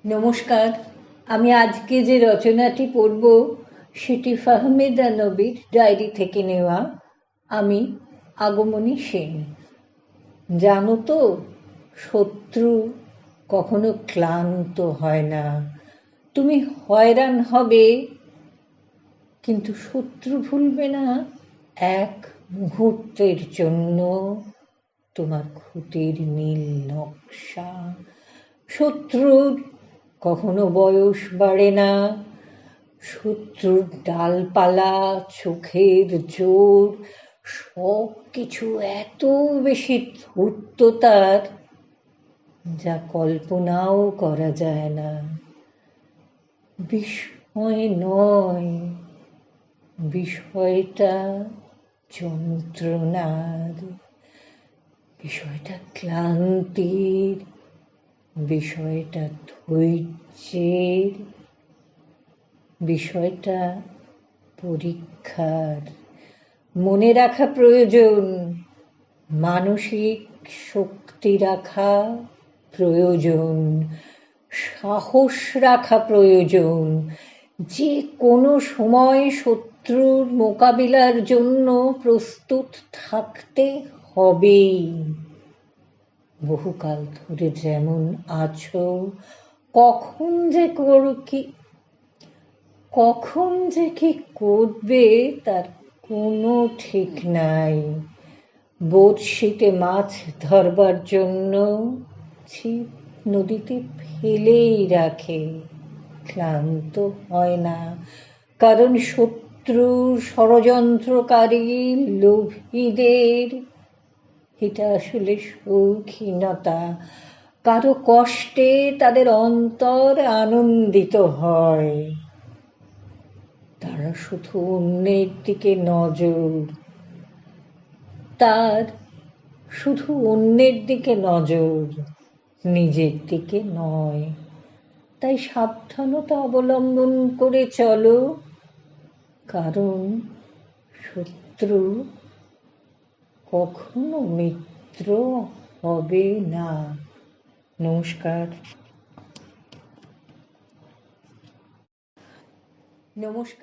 নমস্কার। আমি আজকে যে রচনাটি পড়ব সেটি ফাহমিদা নবীর ডায়েরি থেকে নেওয়া। আমি আগমনী সেন। জানো তো, শত্রু কখনো ক্লান্ত হয় না। তুমি হয়রান হবে, কিন্তু শত্রু ভুলবে না এক মুহূর্তের জন্য তোমার ক্ষতির নীল নকশা। শত্রুর কখনো বয়স বাড়ে না। শত্রুর ডালপালা, চোখের জোর, সব কিছু এত বেশি ধূর্ত তার, যা কল্পনাও করা যায় না। বিস্ময় নয়, বিষয়টা যন্ত্রণার, বিষয়টা ক্লান্তির, বিষয়টা ধৈর্যের, বিষয়টা পরীক্ষার। মনে রাখা প্রয়োজন, মানসিক শক্তি রাখা প্রয়োজন, সাহস রাখা প্রয়োজন। যে কোনো সময় শত্রুর মোকাবিলার জন্য প্রস্তুত থাকতে হবেই। বহুকাল ধরে যেমন আছো, কখন যে কি করবে তার কোনো ঠিক নাই। বড়শিতে মাছ ধরবার জন্য ছিপ নদীতে ফেলেই রাখে, ক্লান্ত হয় না। কারণ শত্রু, ষড়যন্ত্রকারী, লোভীদের এটা আসলে শৌখিনতা। কারো কষ্টে তাদের অন্তর আনন্দিত হয়। তারা শুধু অন্যের দিকে নজর, তার শুধু অন্যের দিকে নজর, নিজের দিকে নয়। তাই সাবধানতা অবলম্বন করে চলো, কারণ শত্রু কখনো মিত্র হবে না। নমস্কার। নমস্কার।